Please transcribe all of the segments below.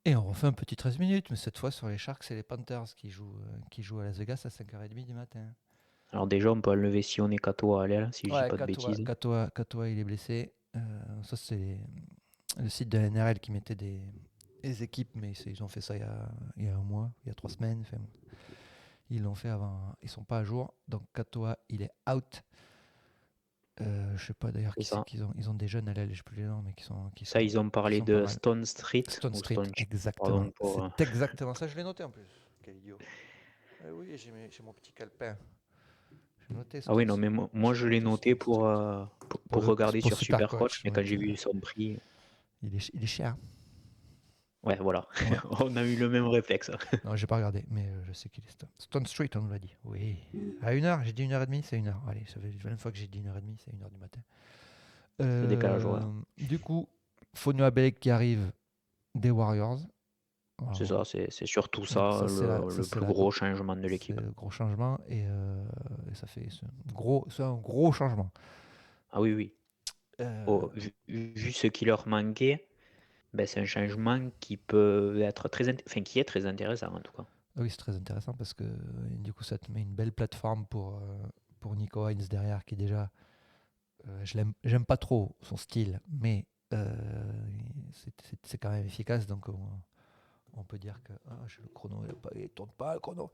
Et on refait un petit 13 minutes, mais cette fois sur les Sharks et les Panthers qui jouent à Las Vegas à 5h30 du matin. Alors déjà, on peut enlever Sion et Katoa à l'aile, si je dis Ouais, pas de bêtises. Katoa, il est blessé. Ça, c'est le site de la NRL qui mettait des équipes, mais ils ont fait ça il y a un mois, il y a 3 semaines. Enfin, ils l'ont fait avant. Ils sont pas à jour. Donc Katoa, il est out. Je sais pas d'ailleurs C'est qui c'est ça. qu'ils ont. Ils ont des jeunes à l'aile, je sais plus les noms, mais qui sont, qui Ça, sont, ils ont qui parlé sont pas de mal. Stone Street, Stone ou Street, Stone Chip, exactement. pardon C'est pour... exactement ça, je l'ai noté en plus. Quel idiot. Oui, j'ai mon petit calepin. J'ai noté Ah oui, Stone, non, mais moi j'ai je l'ai noté noté Stone pour, Street. pour regarder Pour sur Supercoach, Supercoach, mais quand donc j'ai vu son prix, il est cher. ouais, voilà, Ouais. on a eu le même réflexe. Non, j'ai pas regardé, mais je sais qu'il est Stone Street, on nous l'a dit. Oui. À 1h, j'ai dit 1h30, c'est 1h. Allez, ça fait 20 fois que j'ai dit 1h30, c'est 1h du matin. C'est décalage horaire. Du coup, Fonio Abelek qui arrive des Warriors. C'est Alors, ça, c'est surtout donc ça, ça, le c'est plus gros changement de c'est l'équipe. le gros changement et ça fait c'est un gros changement. Ah oui, oui. Euh, Oh, vu ce qui leur manquait, ben, c'est un changement qui peut être enfin, qui est très intéressant en tout cas. oui, c'est très intéressant parce que du coup, ça te met une belle plateforme pour Nico Hines derrière qui déjà j'aime pas trop son style, mais c'est quand même efficace. Donc, on peut dire que le chrono, il tourne pas le chrono.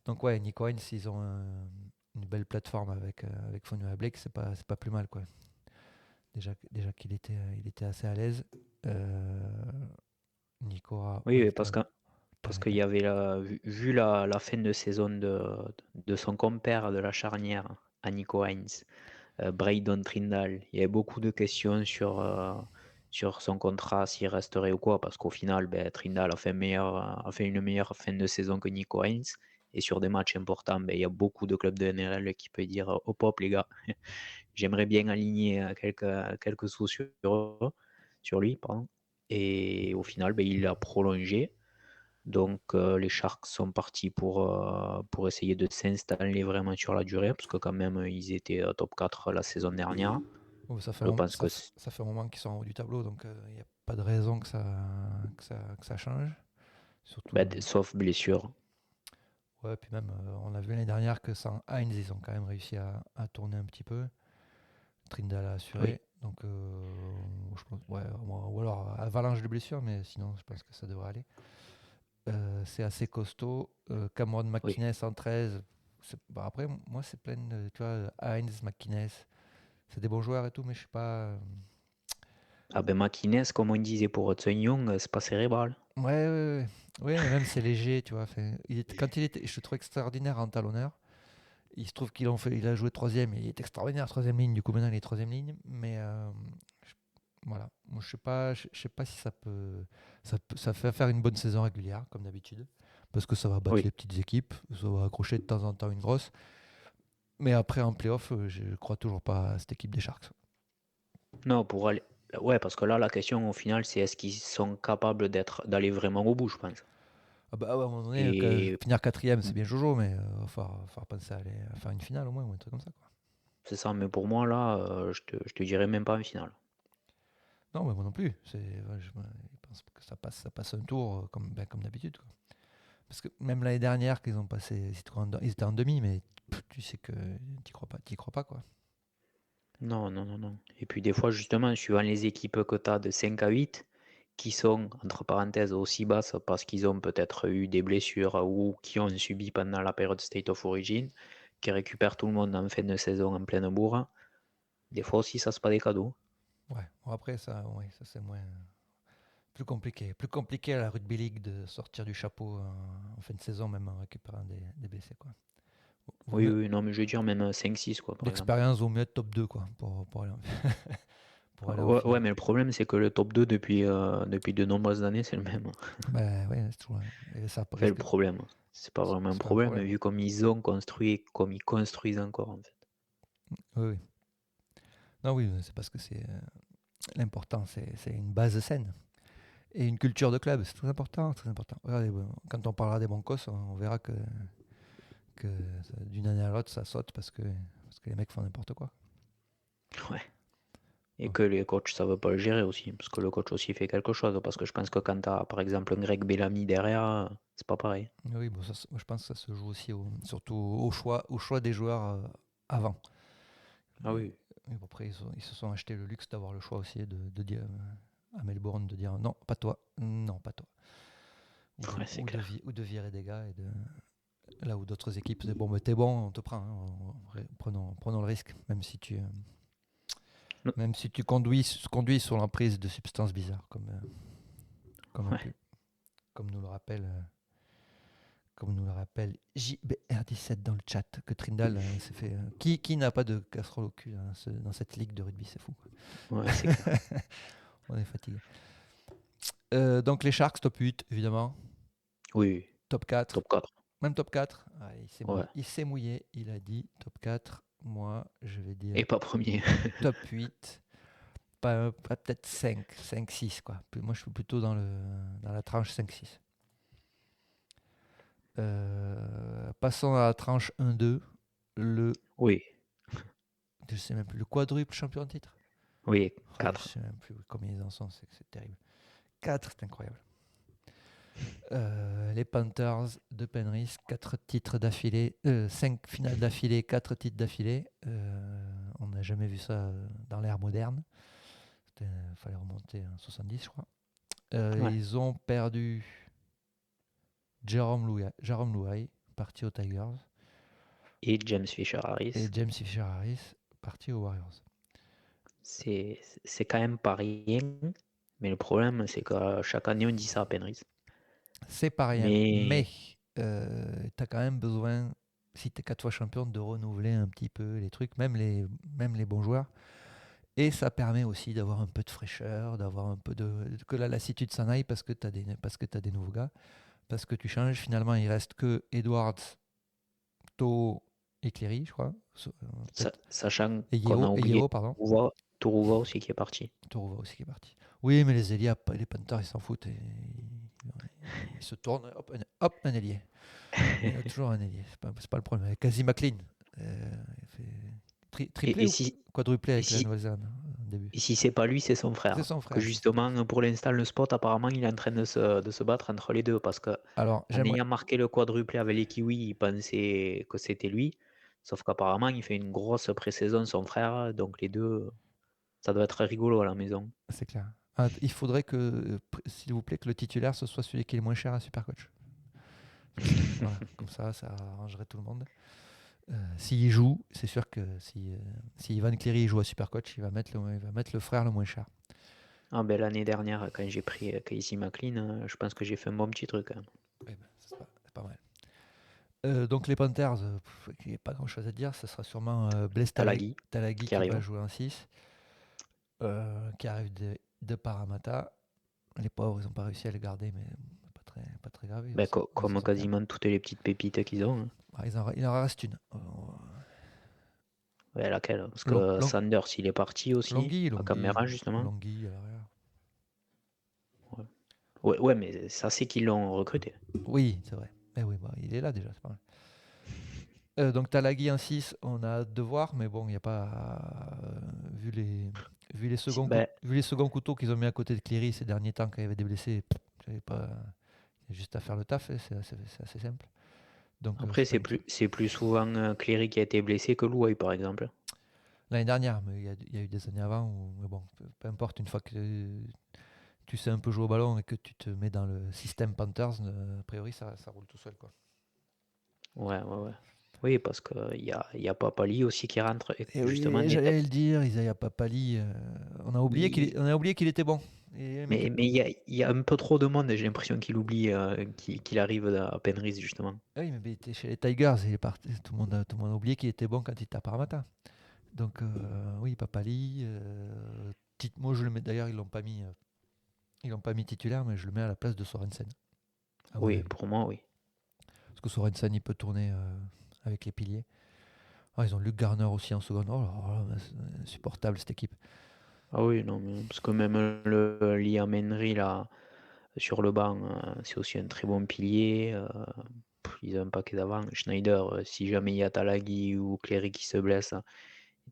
Donc, ouais, Nico Hines, s'ils ont une belle plateforme avec Fonua Blake, c'est pas plus mal, quoi. Déjà qu'il était assez à l'aise. Euh, Nico Oui, oui, parce qu'il avec y avait vu la fin de saison de son compère de la charnière, à Nico Hines, Braydon Trindall. Il y avait beaucoup de questions sur son contrat, s'il resterait ou quoi, parce qu'au final, ben, Trindall a fait une meilleure fin de saison que Nico Hines. Et sur des matchs importants, ben, il y a beaucoup de clubs de NRL qui peuvent dire hop hop les gars, j'aimerais bien aligner quelques sous sur lui. Pardon. Et au final, ben, il a prolongé. Donc les Sharks sont partis pour essayer de s'installer vraiment sur la durée, parce que quand même ils étaient top 4 la saison dernière. oh, ça fait Je pense que ça fait un moment qu'ils sont en haut du tableau, donc il n'y a pas de raison que ça change. Surtout, sauf blessure. ouais, puis même, on a vu l'année dernière que sans Heinz, ils ont quand même réussi à tourner un petit peu. Trindle a Oui, assuré, donc je pense, ouais, ou alors avalanche de blessures, mais sinon, je pense que ça devrait aller. C'est assez costaud. Cameron oui. McInnes en 13. Bah, après, moi, c'est plein de, tu vois, Heinz, McInnes, c'est des bons joueurs et tout, mais je sais pas. Ah ben Makines, comme on disait pour Hudson Young, c'est pas cérébral. Ouais, ouais, ouais. Ouais, mais même c'est léger, tu vois. Quand il était, je le trouve extraordinaire en talonneur. Il se trouve il a joué troisième, et il est extraordinaire troisième ligne. Du coup, maintenant il est troisième ligne, mais je- voilà. Moi, je sais pas si ça fait faire une bonne saison régulière, comme d'habitude, parce que ça va battre les Oui. petites équipes, ça va accrocher de temps en temps une grosse. Mais après en playoff, je crois toujours pas à cette équipe des Sharks. Non, pour aller. Ouais, parce que là, la question au final, c'est est-ce qu'ils sont capables d'aller vraiment au bout, je pense. Ah bah ouais, à un moment donné, Et finir quatrième, c'est bien Jojo, mais il va falloir penser à faire une finale au moins, ou un truc comme ça, quoi. c'est ça, mais pour moi, là, je te dirais même pas une finale. Non, mais moi non plus. Je pense que ça passe un tour comme d'habitude, quoi. Parce que même l'année dernière, qu'ils ont passé, ils étaient en demi, mais tu sais que t'y crois pas, quoi. Non, non, non, non. Et puis des fois, justement, suivant les équipes que tu as de 5 à 8, qui sont, entre parenthèses, aussi basses parce qu'ils ont peut-être eu des blessures ou qui ont subi pendant la période State of Origin, qui récupèrent tout le monde en fin de saison en pleine bourre, des fois aussi, ça, c'est pas des cadeaux. Ouais. Bon, après, ça, ouais, ça c'est moins plus compliqué. Plus compliqué à la Rugby League de sortir du chapeau en fin de saison, même en récupérant des blessés, quoi. Vaut Oui, mieux, oui, non, mais je veux dire même 5-6, quoi, par exemple. l'expérience vaut mieux être top 2, quoi, pour aller en Ouais, ouais, finale. mais le problème, c'est que le top 2 depuis de nombreuses années, c'est le même. Ben ouais, c'est toujours. Et ça Fait le risque. problème. C'est pas vraiment un C'est pas un problème, problème. vu comme ils ont construit, comme ils construisent encore, en fait. Oui, oui. Non, oui, c'est parce que c'est l'important, c'est une base saine. Et une culture de club, c'est très important, très important. Regardez, quand on parlera des Broncos, on verra que d'une année à l'autre, ça saute parce que les mecs font n'importe quoi. Ouais. Et Ouais. que les coachs savent pas le gérer aussi, parce que le coach aussi fait quelque chose. Parce que je pense que quand tu as, par exemple, un Greg Bellamy derrière, c'est pas pareil. Oui, bon, moi, je pense que ça se joue aussi surtout au choix des joueurs avant. Ah Et, oui, et bon, après, ils se sont acheté le luxe d'avoir le choix aussi de dire à Melbourne de dire non, pas toi, non, pas toi. ouais, c'est clair. Ou de virer des gars. Là où d'autres équipes, c'est bon, mais t'es bon, on te prend. Hein, prenons le risque, Non, même si tu conduis sur l'emprise de substances bizarres, ouais. comme nous le rappelle. Comme nous le rappelle JBR17 dans le chat, que Trindal s'est fait. Qui n'a pas de casserole au cul hein, dans cette ligue de rugby, c'est fou. Ouais, c'est clair. On est fatigué. Donc les Sharks, top 8, évidemment. Oui, oui, Top 4, top 4. même top 4. Ah, Ouais. il s'est mouillé, il a dit top 4. Moi, je vais dire Et pas premier. top 8. Pas peut-être 5, 6 quoi. Moi, je suis plutôt dans la tranche 5-6. Passons à la tranche 1-2. Le, Oui, je sais même plus, le quadruple champion de titre. oui, Oh, je 4. sais même plus combien ils en sont, c'est terrible. 4, c'est incroyable. Les Panthers de Penrith, 4 titres d'affilée, 5 finales d'affilée, 4 titres d'affilée. On n'a jamais vu ça dans l'ère moderne. Il fallait remonter en 70, je crois. Ouais. Ils ont perdu Jerome Louai, parti aux Tigers, Et James et Fisher-Harris. James Fisher-Harris, parti aux Warriors. C'est quand même pas rien. Mais le problème, c'est que chaque année, on dit ça à Penrith. C'est pas rien, mais Mais tu as quand même besoin, si tu es 4 fois champion, de renouveler un petit peu les trucs, même les bons joueurs. Et ça permet aussi d'avoir un peu de fraîcheur, d'avoir un peu que la lassitude s'en aille parce que tu as des nouveaux gars, parce que tu changes. Finalement, il reste que Edwards, To et Cleary, je crois. Peut-être. sachant qu'on a Et oublié Yeo, pardon. Turuva aussi qui est parti. Toruva aussi qui est parti. Oui, mais les Elia, les Panthers, ils s'en foutent. Ils se tournent, hop, un ailier. Il y a toujours un ailier, c'est pas le problème. Avec Quasi McLean, il fait Et, triplé et ou si, quadruplé et avec la si, Nouvelle-Zélande au début. et si c'est pas lui, c'est son C'est frère. son Que frère. justement, pour l'instant, le spot, apparemment, il est en train de se battre entre les deux. Parce que Alors, en j'aimerais. ayant marqué le quadruplé avec les Kiwis, il pensait que c'était lui. Sauf qu'apparemment, il fait une grosse pré-saison, son frère. Donc les deux, ça doit être rigolo à la maison. C'est clair. Ah, il faudrait que, s'il vous plaît, que le titulaire ce soit celui qui est le moins cher à Supercoach. Voilà, comme ça arrangerait tout le monde. S'il joue, c'est sûr que si Ivan Cleary joue à Supercoach, il va mettre le frère le moins cher. Ah ben, l'année dernière, quand j'ai pris Casey McLean, je pense que j'ai fait un bon petit truc, hein. Eh ben, c'est pas mal. Donc les Panthers, il n'y a pas grand chose à dire. Ce sera sûrement Blaise Talagi Talagi qui qui va arrive. jouer en 6, qui arrive de Parramatta. Les pauvres, ils n'ont pas réussi à le garder, mais pas très grave. Ben, Ils s'en comme sortiront. quasiment toutes les petites pépites qu'ils ont, hein. Ah, il en reste une. Ouais, laquelle? Parce Long, que long, Sanders, il est parti aussi, à Canberra, justement. Longhi à l'arrière. Ouais, ouais, ouais, mais ça, c'est qu'ils l'ont recruté. Oui, c'est vrai. Mais oui, bah, il est là déjà, c'est pas mal. Donc Talagi en 6, on a hâte de voir, mais bon, il n'y a pas. Ben, Vu les seconds couteaux qu'ils ont mis à côté de Cleary ces derniers temps quand il y avait des blessés, j'avais pas. Il y a juste à faire le taf, c'est assez simple. Donc après, c'est pas c'est inquiétant. c'est plus souvent Cleary qui a été blessé que Louai, par exemple. L'année dernière, mais il y a eu des années avant où, mais bon, peu importe, une fois que tu sais un peu jouer au ballon et que tu te mets dans le système Panthers, a priori ça roule tout seul, quoi. Ouais, ouais, ouais. Oui, parce qu'il y a Papali aussi qui rentre. Et Et justement, oui, j'allais le dire, Isaiah Papali, il- on a oublié qu'il était bon. mais il y a un peu trop de monde, et j'ai l'impression qu'il oublie qu'il arrive à Penrith, justement. Ah oui, mais il était chez les Tigers, tout le monde a oublié qu'il était bon quand il était à Parramatta. Donc oui, Papali, moi je le mets d'ailleurs, ils l'ont pas mis titulaire, mais je le mets à la place de Sorensen, à mon Oui, avis. pour moi, oui. Parce que Sorensen, il peut tourner avec les piliers. Ah, ils ont Luke Garner aussi en seconde. Oh là là, c'est insupportable cette équipe. Ah oui, non, mais parce que même le Liam Henry, là, sur le banc, c'est aussi un très bon pilier. Ils ont un paquet d'avant. Schneider, si jamais il y a Talagi ou Cleary qui se blesse,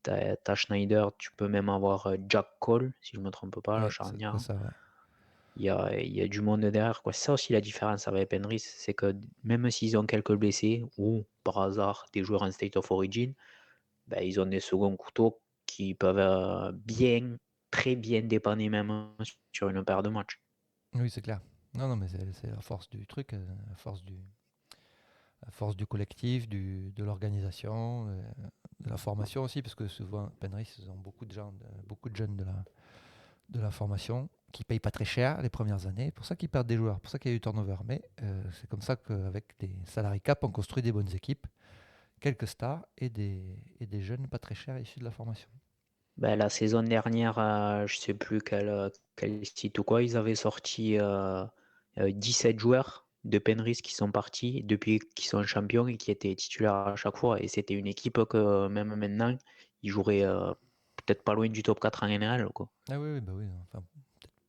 T'as Schneider, tu peux même avoir Jack Cole, si je ne me trompe pas, la Ouais, c'est charnière. ça, ouais. Il y a du monde derrière, quoi. C'est ça aussi la différence avec Penrith, c'est que même s'ils ont quelques blessés, ou par hasard des joueurs en State of Origin, ben, ils ont des seconds couteaux qui peuvent très bien dépanner même sur une paire de matchs. Oui, c'est clair. Non, non, mais c'est la force du truc, la force du collectif, de l'organisation, de la formation aussi, parce que souvent, Penrith, ils ont beaucoup de jeunes de la formation qui payent pas très cher les premières années. C'est pour ça qu'ils perdent des joueurs, pour ça qu'il y a eu turnover. Mais c'est comme ça qu'avec des salary cap, on construit des bonnes équipes, quelques stars et des jeunes pas très chers issus de la formation. Ben, la saison dernière, je sais plus quel site ou quoi, ils avaient sorti 17 joueurs de Penrith qui sont partis depuis qu'ils sont champions et qui étaient titulaires à chaque fois. Et c'était une équipe que même maintenant, ils joueraient peut-être pas loin du top 4 en NRL, quoi. Ah oui, oui, bah oui. Enfin,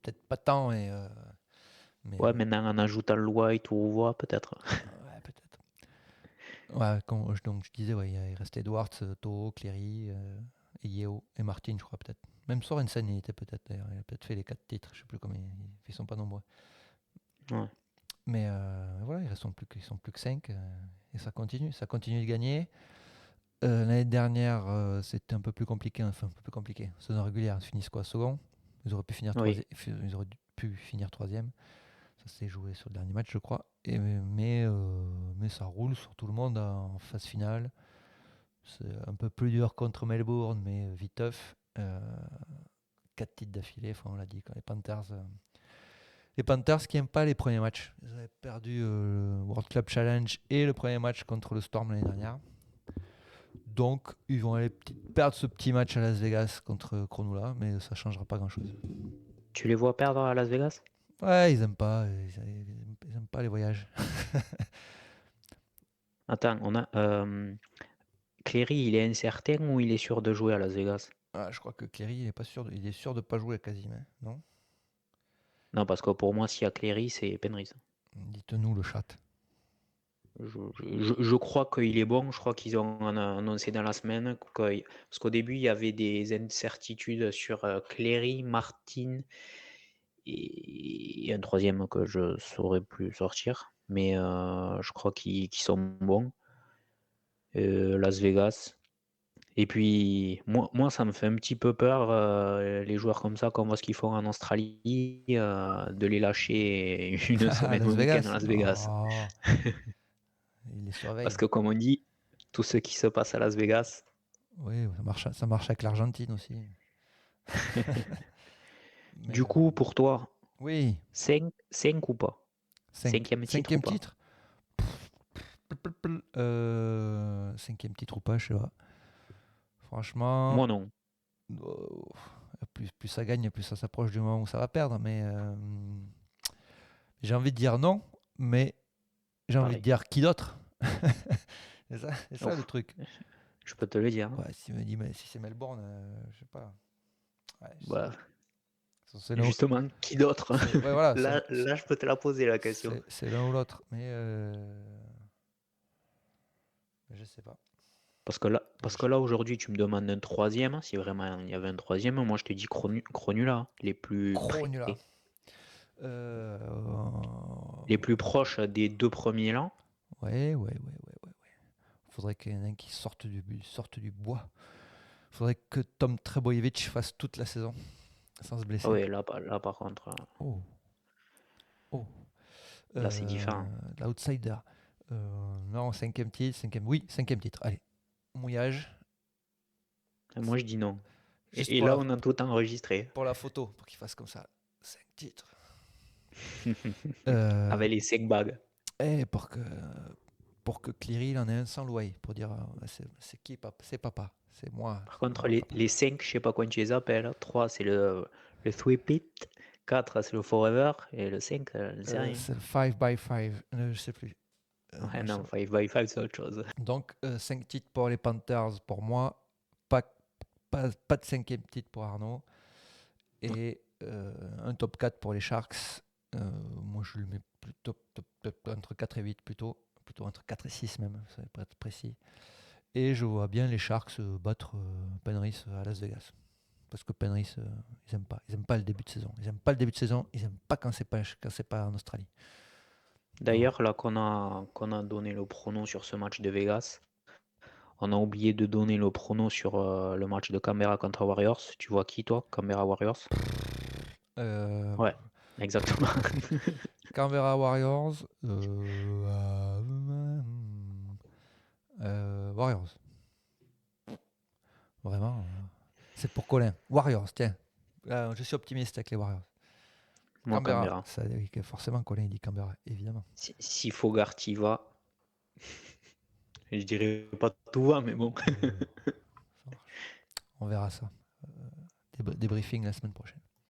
peut-être pas tant, mais Ouais, oui. maintenant en ajoutant le White ou Roy, peut-être. Ouais, peut-être. Ouais, donc je disais, ouais, il restait Edwards, Toho, Cleary, et Yeo, et Martin, je crois, peut-être. Même Sorensen, il était peut-être, d'ailleurs. Il a peut-être fait les 4 titres, je sais plus combien. Ils sont pas nombreux. Ouais. Mais voilà, ils sont plus que 5 et ça continue de gagner. L'année dernière, c'était un peu plus compliqué, enfin un peu plus compliqué. Saison régulière, ils finissent quoi, second. Ils auraient pu finir Oui. troisième. Ils auraient pu finir troisième. Ça s'est joué sur le dernier match, je crois. Mais ça roule sur tout le monde en phase finale. C'est un peu plus dur contre Melbourne, mais viteuf. 4 titres d'affilée, enfin, on l'a dit, quand les Panthers. Les Panthers qui n'aiment pas les premiers matchs. Ils avaient perdu le World Club Challenge et le premier match contre le Storm l'année dernière. Donc, ils vont aller perdre ce petit match à Las Vegas contre Cronulla, mais ça ne changera pas grand-chose. Tu les vois perdre à Las Vegas? Ouais, ils aiment pas les voyages. Attends, Cleary, il est incertain ou il est sûr de jouer à Las Vegas? Ah, je crois que Cleary, il est sûr de pas jouer quasiment, non? Non, parce que pour moi, s'il y a Cleary, c'est Penrith. Dites-nous le chat. Je crois qu'il est bon. Je crois qu'ils ont annoncé dans la semaine. Parce qu'au début, il y avait des incertitudes sur Cleary, Martin et un troisième que je ne saurais plus sortir. Mais je crois qu'ils sont bons. Las Vegas. Et puis, moi, ça me fait un petit peu peur, les joueurs comme ça, qu'on voit ce qu'ils font en Australie, de les lâcher une À semaine ou Las un week-end à Vegas? Las Vegas. Non, il les Parce surveille. que comme on dit, tout ce qui se passe à Las Vegas. Oui, ça marche avec l'Argentine aussi. Mais Du coup, pour toi, oui, 5 ou pas? Cinquième titre ou cinquième pas? titre. Cinquième titre ou pas, je sais pas. Franchement, Moi non, euh, plus ça gagne, plus ça s'approche du moment où ça va perdre. Mais j'ai envie de dire non, mais j'ai envie de pareil. dire qui d'autre. C'est ça le Ouf, truc. je peux te le dire, hein. Ouais, si, me dit, mais si c'est Melbourne, je sais pas. Ouais, je sais Bah, pas. C'est l'un ou, justement, qui d'autre? ouais, voilà, Là, je peux te la poser la question. c'est l'un ou l'autre. Mais je sais pas. Parce que là aujourd'hui, tu me demandes un troisième. Si vraiment il y avait un troisième, moi je te dis Cronula, les plus près, Crognula. Euh, les plus proches des deux premiers là. ouais. Faudrait qu'il y en ait un qui sorte du bois. Faudrait que Tom Trebojevic fasse toute la saison sans se Ah blesser. ouais, là par contre, Oh, oh. là c'est différent. L'outsider. Non, cinquième titre, oui, cinquième titre. Allez, mouillage, Moi je dis non. juste Et là on a tout enregistré. pour la photo, pour qu'il fasse comme ça. 5 titres. Euh, Avec les 5 bagues. et pour que Cleary il en ait un sans louer, pour dire c'est qui papa? C'est papa, c'est moi, Par c'est contre, moi papa. les 5, je sais pas comment tu les appelles. 3 c'est le Thwipit. 4 c'est le Forever. Et le 5, je ne sais rien. C'est le 5 by 5, je sais plus. Ouais, Non, je sais non, pas. 5 by 5 c'est autre chose. Donc 5 titres pour les Panthers pour moi, pas, pas de cinquième titre pour Arnaud, et un top 4 pour les Sharks. Moi je le mets plutôt entre 4 et 8 plutôt entre 4 et 6 même, ça va pas être précis. Et je vois bien les Sharks battre Penrith à Las Vegas. Parce que Penrith, ils aiment pas. Ils aiment pas le début de saison. Ils aiment pas le début de saison. Ils aiment pas quand c'est pas en Australie. Donc, D'ailleurs, là qu'on a donné le prono sur ce match de Vegas, on a oublié de donner le prono sur le match de Canberra contre Warriors. Tu vois qui, toi? Canberra Warriors? euh, Ouais, exactement. Canberra Warriors. Warriors. Vraiment. C'est pour Colin. Warriors, tiens. Je suis optimiste avec les Warriors. Moi, Canberra. Canberra. Ça, oui, forcément, Colin il dit Canberra, évidemment. Si Fogarty va, je dirais pas tout va, mais bon. Ça marche. On verra ça. Débriefing la semaine prochaine.